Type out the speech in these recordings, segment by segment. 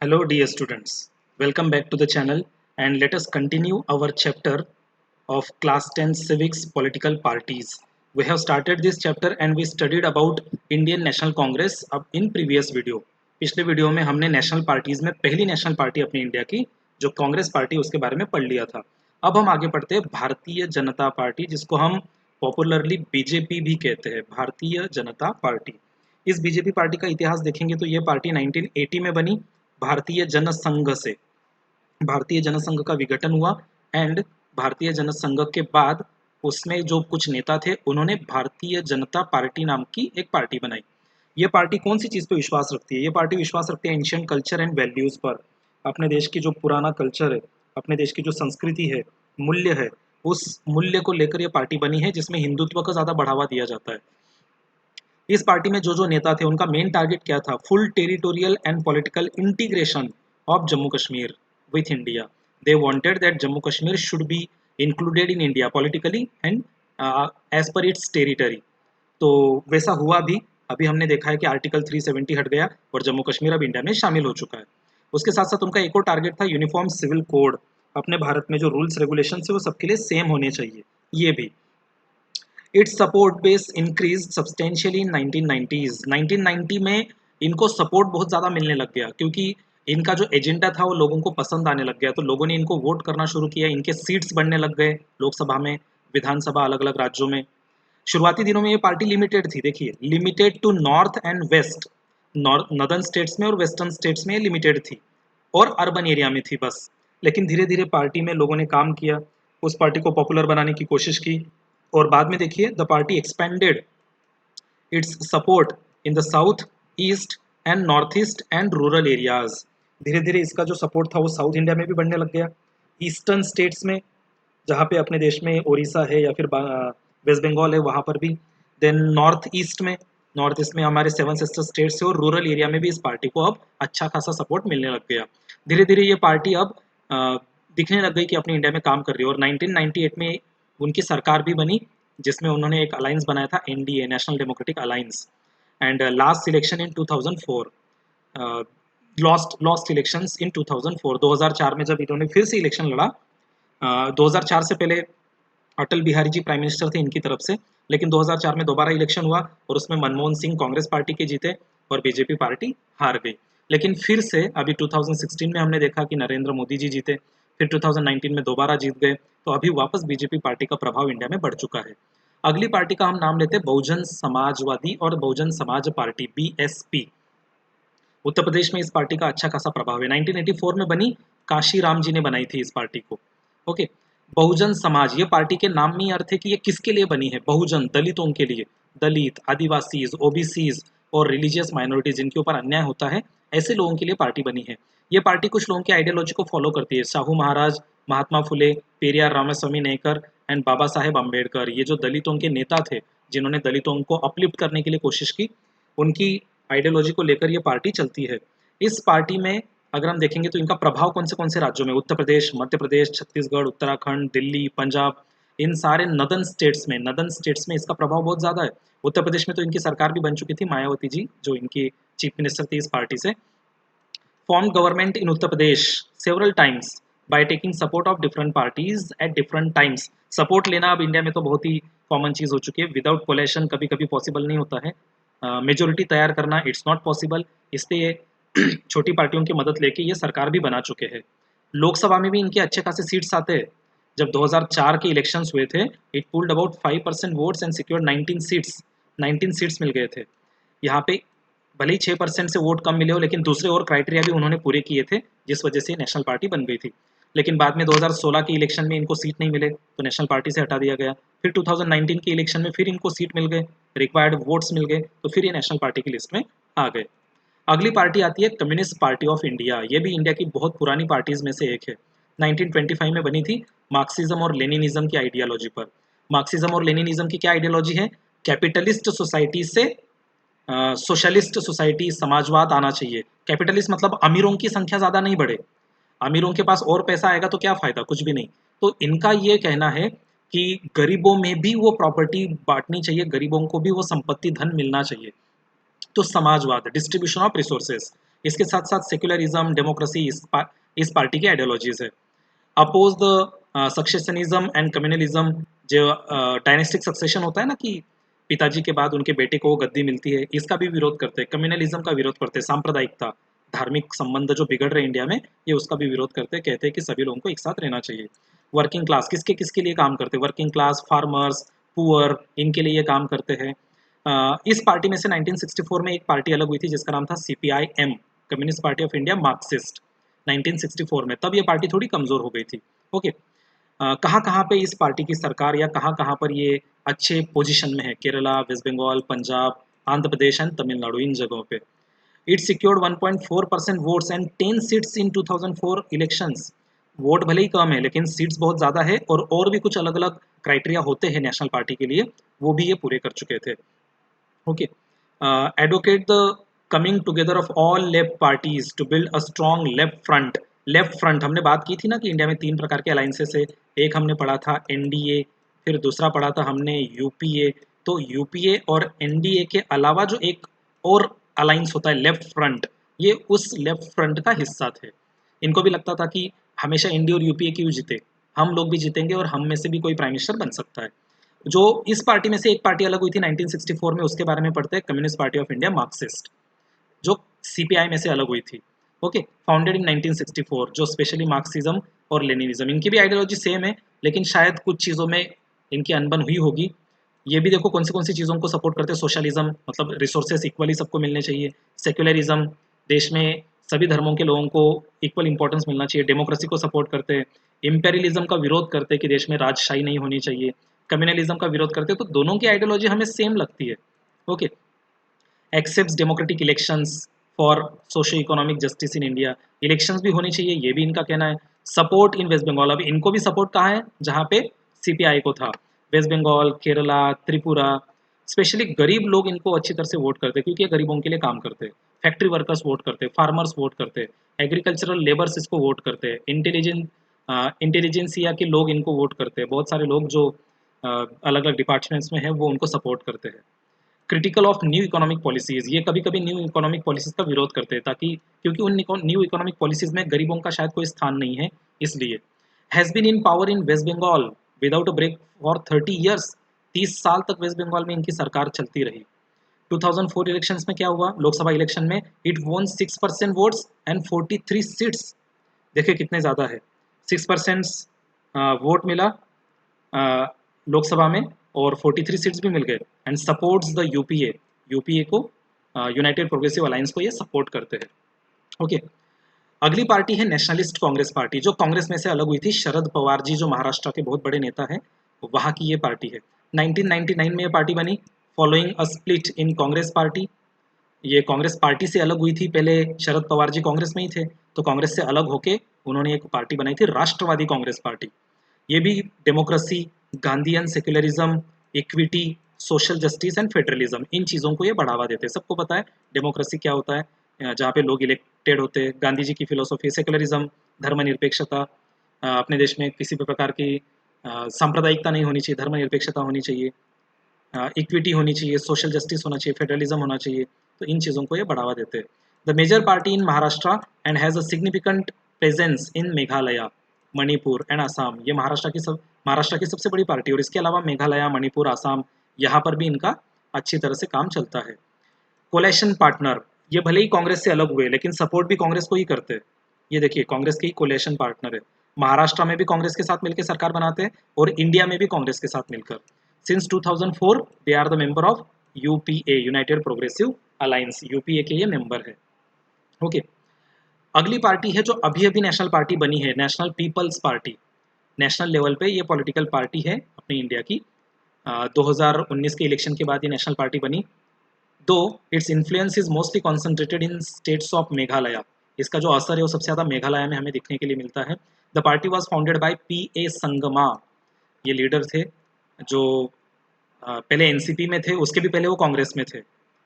Hello dear students, welcome back to the channel and let us continue our chapter of class 10 civics political parties. We have started this chapter and we studied about Indian National Congress अब in previous video. पिछले video में हमने national parties में पहली national party अपनी India की जो Congress party उसके बारे में पढ़ लिया था। अब हम आगे पढ़ते हैं भारतीय जनता पार्टी जिसको हम पॉपुलरली बीजेपी भी कहते हैं, भारतीय जनता पार्टी। इस बीजेपी पार्टी का इतिहास देखेंगे तो ये पार्टी 1980 में बनी भारतीय जनसंघ से। भारतीय जनसंघ का विघटन हुआ एंड भारतीय जनसंघ के बाद उसमें जो कुछ नेता थे उन्होंने भारतीय जनता पार्टी नाम की एक पार्टी बनाई। ये पार्टी कौन सी चीज़ पे विश्वास रखती है? ये पार्टी विश्वास रखती है एंशियंट कल्चर एंड वैल्यूज़ पर। अपने देश की जो पुराना कल्चर है, अपने देश की जो संस्कृति है, मूल्य है, उस मूल्य को लेकर ये पार्टी बनी है जिसमें हिंदुत्व को ज़्यादा बढ़ावा दिया जाता है। इस पार्टी में जो नेता थे उनका मेन टारगेट क्या था? Full territorial and political integration of Jammu Kashmir with India. They wanted that Jammu Kashmir should be included in India politically and as per its territory. तो वैसा हुआ भी। अभी हमने देखा है कि आर्टिकल 370 हट गया और जम्मू कश्मीर अब इंडिया में शामिल हो चुका है। उसके साथ साथ उनका एक और टारगेट था यूनिफॉर्म सिविल कोड। अपने भारत में जो रूल्स रेगुलेशन है वो सबके लिए सेम होने चाहिए। ये भी it's support base increase substantially in 1990s। 1990 में इनको सपोर्ट बहुत ज़्यादा मिलने लग गया क्योंकि इनका जो एजेंडा था वो लोगों को पसंद आने लग गया। तो लोगों ने इनको वोट करना शुरू किया, इनके सीट्स बढ़ने लग गए लोकसभा में, विधानसभा अलग अलग राज्यों में। शुरुआती दिनों में ये पार्टी लिमिटेड थी, देखिए limited to north and west, northern states में और वेस्टर्न स्टेट्स में लिमिटेड थी और अर्बन एरिया में थी बस। लेकिन धीरे धीरे पार्टी में लोगों ने काम किया, उस पार्टी को पॉपुलर बनाने की कोशिश की और बाद में देखिए the party expanded it's support in the south, east and north east and rural areas. धीरे धीरे इसका जो सपोर्ट था वो साउथ इंडिया में भी बढ़ने लग गया, ईस्टर्न स्टेट्स में जहाँ पे अपने देश में उड़ीसा है या फिर वेस्ट बंगाल है वहाँ पर भी, देन नॉर्थ ईस्ट में हमारे सेवन सिस्टर स्टेट्स है और रूरल एरिया में भी इस पार्टी को अब अच्छा खासा सपोर्ट मिलने लग गया। धीरे धीरे ये पार्टी अब दिखने लग गई कि अपनी इंडिया में काम कर रही है और 1998 में उनकी सरकार भी बनी जिसमें उन्होंने एक अलायंस बनाया था, NDA, national democratic alliance. And last election in 2004, lost elections in 2004, 2004 में जब इन्होंने फिर से इलेक्शन लड़ा। 2004 से पहले अटल बिहारी जी प्राइम मिनिस्टर थे इनकी तरफ से, लेकिन 2004 में दोबारा इलेक्शन हुआ और उसमें मनमोहन सिंह कांग्रेस पार्टी के जीते और बीजेपी पार्टी हार गई। लेकिन फिर से अभी 2016 में हमने देखा कि नरेंद्र मोदी जी जीते, फिर 2019 में दोबारा जीत गए, तो अभी वापस बीजेपी पार्टी का प्रभाव इंडिया में बढ़ चुका है। अगली पार्टी का हम नाम लेते हैं बहुजन समाजवादी और बहुजन समाज पार्टी, बीएसपी। उत्तर प्रदेश में इस पार्टी का अच्छा खासा प्रभाव है। 1984 में बनी, काशीराम जी ने बनाई थी इस पार्टी को। ओके, बहुजन समाज, ये पार्टी के नाम में ही अर्थ है कि ये किसके लिए बनी है? बहुजन, दलितों के लिए, दलित, आदिवासीज, ओबीसीज और रिलीजियस माइनॉरिटीज जिनके ऊपर अन्याय होता है, ऐसे लोगों के लिए पार्टी बनी है। ये पार्टी कुछ लोगों की आइडियोलॉजी को फॉलो करती है, साहू महाराज, महात्मा फुले, पेरियार रामास्वामी नेकर एंड बाबा साहेब अम्बेडकर। ये जो दलितों के नेता थे जिन्होंने दलितों को अपलिफ्ट करने के लिए कोशिश की, उनकी आइडियोलॉजी को लेकर ये पार्टी चलती है। इस पार्टी में अगर हम देखेंगे तो इनका प्रभाव कौन से राज्यों में? उत्तर प्रदेश, मध्य प्रदेश, छत्तीसगढ़, उत्तराखंड, दिल्ली, पंजाब, इन सारे नदर्न स्टेट्स में इसका प्रभाव बहुत ज़्यादा है। उत्तर प्रदेश में तो इनकी सरकार भी बन चुकी थी, मायावती जी जो इनकी चीफ मिनिस्टर थी इस पार्टी से। Form government in Uttar Pradesh several times by taking support of different parties at different times. Support लेना अब इंडिया में तो बहुत ही कॉमन चीज़ हो चुकी है, विदाउट कोलेशन कभी कभी पॉसिबल नहीं होता है। मेजोरिटी तैयार करना इट्स नॉट पॉसिबल, इसलिए छोटी पार्टियों की मदद लेके ये सरकार भी बना चुके हैं। लोकसभा में भी इनके अच्छे खासे सीट्स आते हैं। जब 2004 के इलेक्शंस हुए थे, it pulled about 5% votes and secured 19 seats मिल गए थे। यहाँ पे भले ही 6% से वोट कम मिले हो, लेकिन दूसरे और क्राइटेरिया भी उन्होंने पूरे किए थे जिस वजह से नेशनल पार्टी बन गई थी। लेकिन बाद में 2016 के इलेक्शन में इनको सीट नहीं मिले तो नेशनल पार्टी से हटा दिया गया। फिर 2019 के इलेक्शन में फिर इनको सीट मिल गए, रिक्वायर्ड वोट्स मिल गए, तो फिर ये नेशनल पार्टी की लिस्ट में आ गए। अगली पार्टी आती है कम्युनिस्ट पार्टी ऑफ इंडिया। ये भी इंडिया की बहुत पुरानी पार्टीज में से एक है। 1925 में बनी थी, मार्क्सिज्म और लेनिनिज्म की आइडियोलॉजी पर। मार्क्सिज्म और लेनिनिज्म की क्या आइडियोलॉजी है? कैपिटलिस्ट सोसाइटी से सोशलिस्ट सोसाइटी, समाजवाद आना चाहिए। कैपिटलिस्ट मतलब अमीरों की संख्या ज़्यादा नहीं बढ़े, अमीरों के पास और पैसा आएगा तो क्या फ़ायदा, कुछ भी नहीं। तो इनका ये कहना है कि गरीबों में भी वो प्रॉपर्टी बांटनी चाहिए, गरीबों को भी वो संपत्ति धन मिलना चाहिए। तो समाजवाद, डिस्ट्रीब्यूशन ऑफ रिसोर्सेज, इसके साथ साथ सेक्युलरिज्म, डेमोक्रेसी इस पार्टी की आइडियोलॉजीज है। अपोज द सक्सेशनिज्म एंड कम्युनलिज्म, जो डायनेस्टिक सक्सेशन होता है ना कि पिताजी के बाद उनके बेटे को वो गद्दी मिलती है, इसका भी विरोध करते हैं। कम्युनलिज्म का विरोध करते हैं, सांप्रदायिकता, धार्मिक संबंध जो बिगड़ रहे हैं इंडिया में, ये उसका भी विरोध करते हैं। कहते हैं कि सभी लोगों को एक साथ रहना चाहिए। वर्किंग क्लास, किसके किसके लिए काम करते हैं? वर्किंग क्लास, फार्मर्स, पुअर, इनके लिए ये काम करते हैं। इस पार्टी में से 1964 में एक पार्टी अलग हुई थी जिसका नाम था CPIM, communist party of India Marxist, 1964 में। तब ये पार्टी थोड़ी कमजोर हो गई थी। ओके, कहाँ कहाँ पे इस पार्टी की सरकार या कहाँ कहाँ पर ये अच्छे पोजीशन में है? केरला, वेस्ट बंगाल, पंजाब, आंध्र प्रदेश एंड तमिलनाडु, इन जगहों पे। It secured 1.4% votes and 10 seats in 2004 elections. Vote भले ही कम है लेकिन सीट्स बहुत ज़्यादा है, और भी कुछ अलग अलग क्राइटेरिया होते हैं नेशनल पार्टी के लिए, वो भी ये पूरे कर चुके थे। Okay, advocate the coming together of all left parties to build a strong left front. Left front हमने बात की थी ना कि इंडिया में 3 प्रकार के अलाइंसेस है। एक हमने पढ़ा था NDA, फिर दूसरा पढ़ा था हमने UPA। तो UPA और NDA के अलावा जो एक और अलाइंस होता है लेफ्ट फ्रंट, ये उस लेफ्ट फ्रंट का हिस्सा थे। इनको भी लगता था कि हमेशा NDA और UPA क्यों जीते, हम लोग भी जीतेंगे और हम में से भी कोई प्राइम मिनिस्टर बन सकता है। जो इस पार्टी में से एक पार्टी अलग हुई थी 1964 में, उसके बारे में पढ़ते हैं, communist party of India Marxist, जो CPI में से अलग हुई थी। ओके, फाउंडेड इन 1964, जो स्पेशली मार्क्सिज्म और लेनिनिज्म, इनकी भी आइडियोलॉजी सेम है लेकिन शायद कुछ चीज़ों में इनकी अनबन हुई होगी। ये भी देखो कौन सी चीज़ों को सपोर्ट करते हैं। सोशलिज्म, मतलब रिसोर्सेज इक्वली सबको मिलने चाहिए। सेक्युलरिज्म, देश में सभी धर्मों के लोगों को इक्वल इंपॉर्टेंस मिलना चाहिए। डेमोक्रेसी को सपोर्ट करते हैं। इंपेरियलिज्म का विरोध करते हैं कि देश में राजशाही नहीं होनी चाहिए। कम्युनलिज्म का विरोध करते हैं। तो दोनों की आइडियोलॉजी हमें सेम लगती है। Okay, except democratic elections for socio economic justice in India, elections भी होनी चाहिए, ये भी इनका कहना है। सपोर्ट इन वेस्ट बंगाल, अब इनको भी सपोर्ट कहाँ है? जहाँ पे CPI को था, वेस्ट बंगाल, केरला, त्रिपुरा। स्पेशली गरीब लोग इनको अच्छी तरह से वोट करते हैं क्योंकि ये गरीबों के लिए काम करते हैं। फैक्ट्री वर्कर्स वोट करते हैं, फार्मर्स वोट करते हैं, एग्रीकल्चरल लेबर्स इसको वोट करते हैं, इंटेलिजेंसिया के लोग इनको वोट करते हैं। बहुत सारे लोग जो अलग अलग डिपार्टमेंट्स में हैं वो उनको सपोर्ट करते हैं। Critical of new economic policies, ये कभी कभी न्यू इकोनॉमिक पॉलिसीज का विरोध करते हैं, ताकि क्योंकि उन न्यू इकोनॉमिक पॉलिसीज में गरीबों का शायद कोई स्थान नहीं है, इसलिए। Has been in power in West Bengal without a break for 30 years, 30 साल तक वेस्ट बंगाल में इनकी सरकार चलती रही। 2004 इलेक्शंस में क्या हुआ? लोकसभा इलेक्शन में इट वोन 6% वोट्स एंड 43 सीट्स। देखिए कितने ज़्यादा है, 6% वोट मिला लोकसभा में, और 43 सीट्स भी मिल गए। एंड सपोर्ट्स द यूपीए को, यूनाइटेड प्रोग्रेसिव अलायंस को ये सपोर्ट करते हैं। ओके, अगली पार्टी है नेशनलिस्ट कांग्रेस पार्टी, जो कांग्रेस में से अलग हुई थी। शरद पवार जी जो महाराष्ट्र के बहुत बड़े नेता हैं, वहाँ की ये पार्टी है। 1999 में ये पार्टी बनी, following a split in Congress party. ये कांग्रेस पार्टी से अलग हुई थी, पहले शरद पवार जी कांग्रेस में ही थे, तो कांग्रेस से अलग होके उन्होंने एक पार्टी बनाई थी, राष्ट्रवादी कांग्रेस पार्टी। ये भी democracy, Gandhian secularism, equity, social justice and federalism, इन चीज़ों को ये बढ़ावा देते हैं। सबको पता है डेमोक्रेसी क्या होता है, जहाँ पे लोग इलेक्टेड होते हैं। गांधी जी की फिलोसॉफी, सेक्युलरिज्म, धर्मनिरपेक्षता, अपने देश में किसी भी प्रकार की सांप्रदायिकता नहीं होनी चाहिए, धर्मनिरपेक्षता होनी चाहिए, इक्विटी होनी चाहिए, सोशल जस्टिस होना चाहिए, फेडरलिज्म होना चाहिए। तो इन चीज़ों को ये बढ़ावा देते हैं। The major party in Maharashtra and has a significant presence in Meghalaya, Manipur and Assam. ये महाराष्ट्र की सबसे बड़ी पार्टी, और इसके अलावा मेघालय, मणिपुर, असम, यहाँ पर भी इनका अच्छी तरह से काम चलता है। कोलेशन पार्टनर, ये भले ही कांग्रेस से अलग हुए लेकिन सपोर्ट भी कांग्रेस को ही करते हैं। ये देखिए कांग्रेस के ही कोलेशन पार्टनर है। महाराष्ट्र में भी कांग्रेस के साथ मिलकर सरकार बनाते हैं और इंडिया में भी कांग्रेस के साथ मिलकर। Since 2004 they are the member of UPA, United Progressive Alliance, UPA के ये मेंबर है। ओके, अगली पार्टी है जो अभी अभी नेशनल पार्टी बनी है, national people's party. National level पे ये पॉलिटिकल पार्टी है अपनी इंडिया की। 2019 के इलेक्शन के बाद ये नेशनल पार्टी बनी। दो its influence is mostly concentrated in states of Meghalaya, इसका जो असर है वो सबसे ज़्यादा मेघालय में हमें देखने के लिए मिलता है। The party was founded by PA Sangma, ये लीडर थे जो पहले एनसीपी में थे, उसके भी पहले वो कांग्रेस में थे।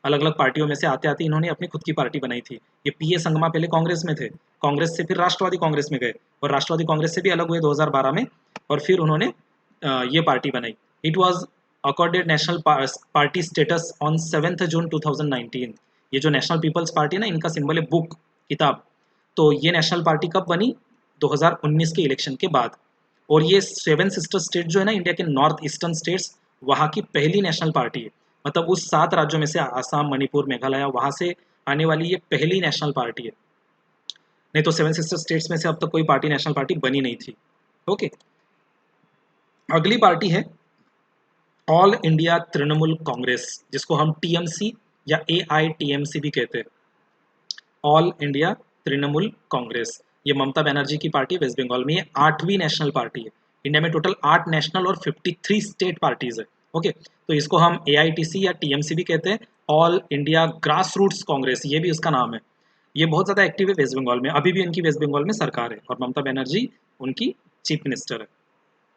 अलग अलग पार्टियों में से आते आते इन्होंने अपनी खुद की पार्टी बनाई थी। ये PA संगमा पहले कांग्रेस में थे, कांग्रेस से फिर राष्ट्रवादी कांग्रेस में गए, और राष्ट्रवादी कांग्रेस से भी अलग हुए 2012 में, और फिर उन्होंने ये पार्टी बनाई। It was accorded national party status on 7 जून 2019। ये जो नेशनल पीपल्स पार्टी है ना, इनका सिंबल है बुक, किताब। तो ये नेशनल पार्टी कब बनी? 2019 के इलेक्शन के बाद। और ये सेवन सिस्टर स्टेट जो है ना, इंडिया के नॉर्थ ईस्टर्न स्टेट्स, वहाँ की पहली नेशनल पार्टी है। मतलब उस 7 राज्यों में से आसाम, मणिपुर, मेघालय, वहाँ से आने वाली ये पहली नेशनल पार्टी है। नहीं तो सेवन सिस्टर स्टेट्स में से अब तक कोई पार्टी नेशनल पार्टी बनी नहीं थी। ओके, अगली पार्टी है ऑल इंडिया तृणमूल कांग्रेस, जिसको हम टीएमसी या एआईटीएमसी भी कहते हैं। ऑल इंडिया तृणमूल कांग्रेस, ये ममता बनर्जी की पार्टी, वेस्ट बंगाल में। ये 8वीं नेशनल पार्टी है। इंडिया में टोटल 8 नेशनल और 53 स्टेट पार्टीज है। ओके, तो इसको हम एआईटीसी या टीएमसी भी कहते हैं। All India grass roots Congress, ये भी उसका नाम है। ये बहुत ज़्यादा एक्टिव है वेस्ट बंगाल में, अभी भी उनकी वेस्ट बंगाल में सरकार है और ममता बनर्जी उनकी चीफ मिनिस्टर है।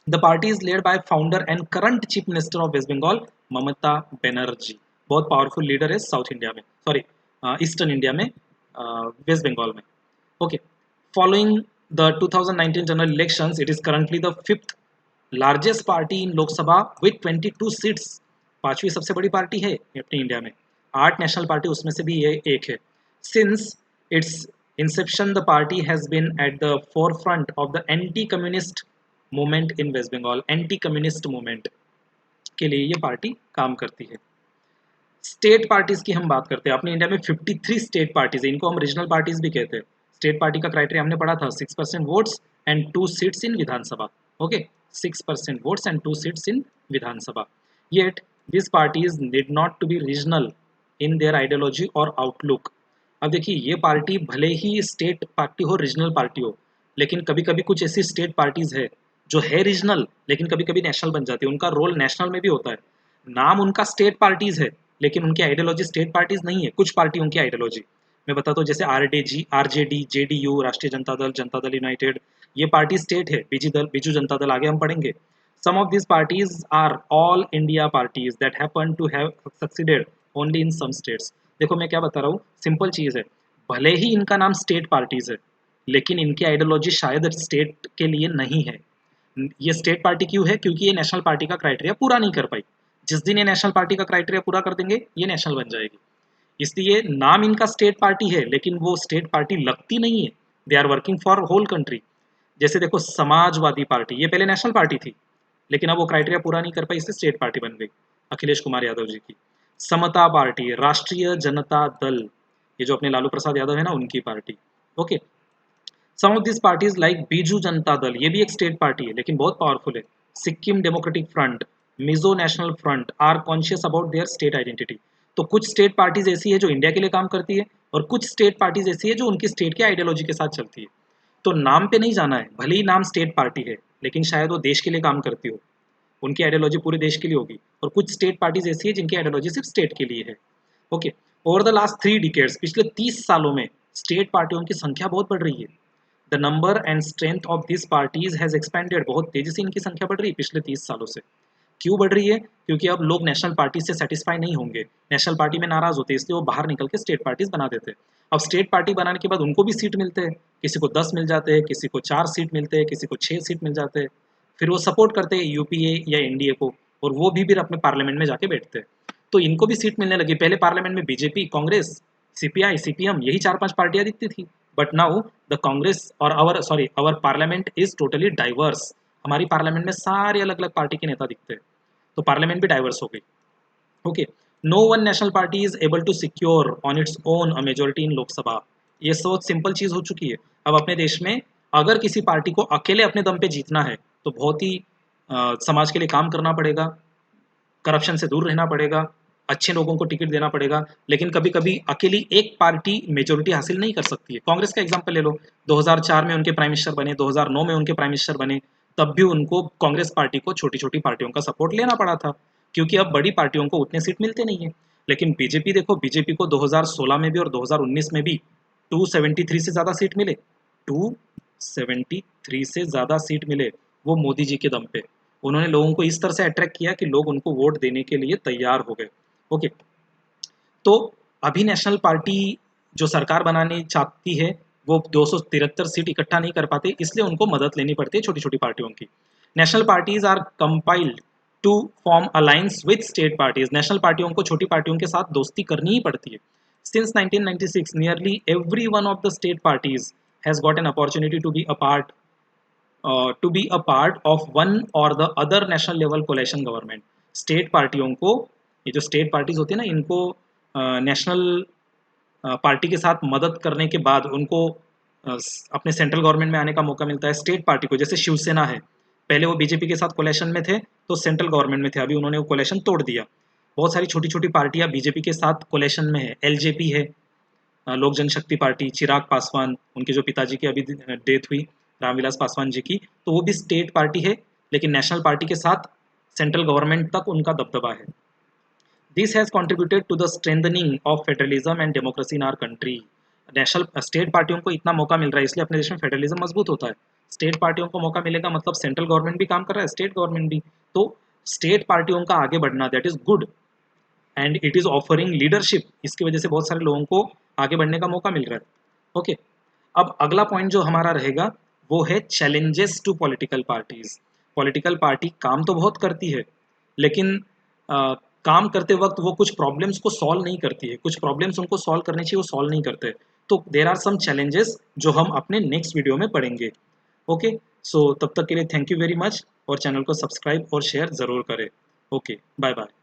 The party is led by founder and current chief minister of West Bengal, Mamata Banerjee. बहुत पावरफुल लीडर है साउथ इंडिया में, सॉरी ईस्टर्न इंडिया में, वेस्ट बंगाल में। Okay, following the 2019 general elections, it is currently the 5th largest party in Lok Sabha with 22 seats। पांचवी सबसे बड़ी party है अपनी इंडिया में, 8 नेशनल पार्टी उसमें से भी ये एक है। Since its inception, the party has been at the forefront of the anti-communist movement in West Bengal। anti-communist movement के लिए ये पार्टी काम करती है। स्टेट पार्टीज की हम बात करते हैं। अपने इंडिया में 53 स्टेट पार्टीज है, इनको हम रीजनल पार्टीज भी कहते हैं। स्टेट पार्टी का क्राइटेरिया हमने पढ़ा था, 6% votes and 2 seats in Vidhansabha. Okay, 6% votes and 2 seats in Vidhansabha. Yet this parties need not to be regional in their ideology और आउटलुक। अब देखिए, ये पार्टी भले ही स्टेट पार्टी हो, रीजनल पार्टी हो, लेकिन कभी कभी कुछ ऐसी स्टेट पार्टीज है जो है रीजनल लेकिन कभी कभी नेशनल बन जाती है। उनका रोल नेशनल में भी होता है। नाम उनका स्टेट पार्टीज है लेकिन उनकी आइडियोलॉजी स्टेट पार्टीज नहीं है। कुछ पार्टियों की आइडियोलॉजी मैं बताता हूँ, जैसे आरजेडी, जेडीयू, राष्ट्रीय जनता दल यूनाइटेड, ये पार्टी स्टेट है। बीजू जनता दल आगे हम पढ़ेंगे। Some of this parties are all India parties that happen to have succeeded only in some states. देखो मैं क्या बता रहा हूँ, सिंपल चीज है, भले ही इनका नाम स्टेट पार्टीज है लेकिन इनकी आइडियोलॉजी शायद स्टेट के लिए नहीं है। ये स्टेट पार्टी क्यों है? क्योंकि ये नेशनल पार्टी का क्राइटेरिया पूरा नहीं कर पाई। जिस दिन ये नेशनल पार्टी का क्राइटेरिया पूरा कर देंगे, ये नेशनल बन जाएगी। इसलिए नाम इनका स्टेट पार्टी है लेकिन वो स्टेट पार्टी लगती नहीं है। They are working for whole country. जैसे देखो, समाजवादी पार्टी, ये पहले नेशनल पार्टी थी लेकिन अब वो क्राइटेरिया पूरा नहीं कर पाई, इससे स्टेट पार्टी बन गई अखिलेश कुमार यादव जी की। समता पार्टी, राष्ट्रीय जनता दल, ये जो अपने लालू प्रसाद यादव है ना, उनकी पार्टी। Okay, some of this parties like Biju Janata Dal, ये भी एक स्टेट पार्टी है लेकिन बहुत पावरफुल है। Sikkim Democratic Front, Mizo National Front are conscious about their state identity. तो कुछ स्टेट पार्टीज ऐसी है जो इंडिया के लिए काम करती है और कुछ स्टेट पार्टीज ऐसी है जो उनकी स्टेट के आइडियोलॉजी के साथ चलती है। तो नाम पे नहीं जाना है, भले ही नाम स्टेट पार्टी है लेकिन शायद वो देश के लिए काम करती हो, उनकी आइडियोलॉजी पूरे देश के लिए होगी। और कुछ स्टेट पार्टीज ऐसी है जिनकी आइडियोलॉजी सिर्फ स्टेट के लिए है। Okay, over the last 3 decades, पिछले 30 सालों में स्टेट पार्टियों की संख्या बहुत बढ़ रही है। The number and strength of this parties has expanded, बहुत तेजी से इनकी संख्या बढ़ रही है पिछले 30 सालों से। क्यों बढ़ रही है? क्योंकि अब लोग नेशनल पार्टी से सेटिस्फाई नहीं होंगे, नेशनल पार्टी में नाराज होते हैं, इसलिए वो बाहर निकल के स्टेट पार्टीज बना देते हैं। अब स्टेट पार्टी बनाने के बाद उनको भी सीट मिलते हैं, किसी को 10 मिल जाते हैं, किसी को 4 सीट मिलते हैं, किसी को 6 सीट मिल जाते हैं। फिर वो सपोर्ट करते हैं यूपीए या एनडीए को और वो भी फिर अपने पार्लियामेंट में जाके बैठते हैं। तो इनको भी सीट मिलने लगी। पहले पार्लियामेंट में बीजेपी, कांग्रेस, सीपीआई, सीपीएम, यही 4-5 पार्टियां दिखती थी। बट नाउ द कांग्रेस और our parliament is totally diverse. हमारी पार्लियामेंट में सारे अलग अलग पार्टी के नेता दिखते हैं, तो पार्लियामेंट भी डाइवर्स हो गई। Okay, no one national party is able to secure on its own a majority in Loksabha. ये सोच सिंपल चीज हो चुकी है। अब अपने देश में अगर किसी पार्टी को अकेले अपने दम पे जीतना है तो बहुत ही समाज के लिए काम करना पड़ेगा, करप्शन से दूर रहना पड़ेगा, अच्छे लोगों को टिकट देना पड़ेगा। लेकिन कभी कभी अकेली एक पार्टी मेजोरिटी हासिल नहीं कर सकती है। कांग्रेस का एग्जांपल ले लो, 2004 में उनके प्राइम मिनिस्टर बने, 2009 में उनके प्राइम मिनिस्टर बने, तब भी उनको कांग्रेस पार्टी को छोटी छोटी पार्टियों का सपोर्ट लेना पड़ा था क्योंकि अब बड़ी पार्टियों को उतने सीट मिलते नहीं है। लेकिन बीजेपी देखो, बीजेपी को 2016 में भी और 2019 में भी 273 से ज़्यादा सीट मिले, 273 से ज़्यादा सीट मिले, वो मोदी जी के दम पे। उन्होंने लोगों को इस तरह से अट्रैक्ट किया कि लोग उनको वोट देने के लिए तैयार हो गए। ओके, तो अभी नेशनल पार्टी जो सरकार बनानी चाहती है वो 273 सीट इकट्ठा नहीं कर पाते, इसलिए उनको मदद लेनी पड़ती है छोटी छोटी पार्टियों की। National parties are compiled to form alliance with state parties. National पार्टियों को छोटी पार्टियों के साथ दोस्ती करनी ही पड़ती है। Since 1996, nearly every one of the state parties has got an opportunity to be a part of one or the other national level coalition government. State पार्टियों को, ये जो स्टेट पार्टीज होती है ना, इनको नेशनल पार्टी के साथ मदद करने के बाद उनको अपने सेंट्रल गवर्नमेंट में आने का मौका मिलता है। स्टेट पार्टी को, जैसे शिवसेना है, पहले वो बीजेपी के साथ कोलेशन में थे तो सेंट्रल गवर्नमेंट में थे, अभी उन्होंने वो कोलेशन तोड़ दिया। बहुत सारी छोटी छोटी पार्टियां बीजेपी के साथ कोलेशन में है। एलजेपी है, लोक जनशक्ति पार्टी, चिराग पासवान, उनके जो पिताजी की अभी डेथ हुई, रामविलास पासवान जी की, तो वो भी स्टेट पार्टी है, लेकिन नेशनल पार्टी के साथ सेंट्रल गवर्नमेंट तक उनका दबदबा है। This has contributed to the strengthening of federalism and democracy in our country. National state पार्टियों को इतना मौका मिल रहा है, इसलिए अपने देश में फेडरलिज्म मजबूत होता है। स्टेट पार्टियों को मौका मिलेगा मतलब सेंट्रल गवर्नमेंट भी काम कर रहा है, स्टेट गवर्नमेंट भी। तो स्टेट पार्टियों का आगे बढ़ना, that is good, and it is offering leadership. इसकी वजह से बहुत सारे लोगों को आगे बढ़ने का मौका मिल रहा है। ओके, अब अगला पॉइंट जो हमारा रहेगा वो है challenges to political parties. Political party काम तो बहुत करती है, लेकिन काम करते वक्त वो कुछ प्रॉब्लम्स को सॉल्व नहीं करती है, कुछ प्रॉब्लम्स उनको सॉल्व करने चाहिए, वो सॉल्व नहीं करते। तो देर आर सम चैलेंजेस जो हम अपने नेक्स्ट वीडियो में पढ़ेंगे। ओके, सो तब तक के लिए थैंक यू वेरी मच, और चैनल को सब्सक्राइब और शेयर ज़रूर करें। Okay, bye bye.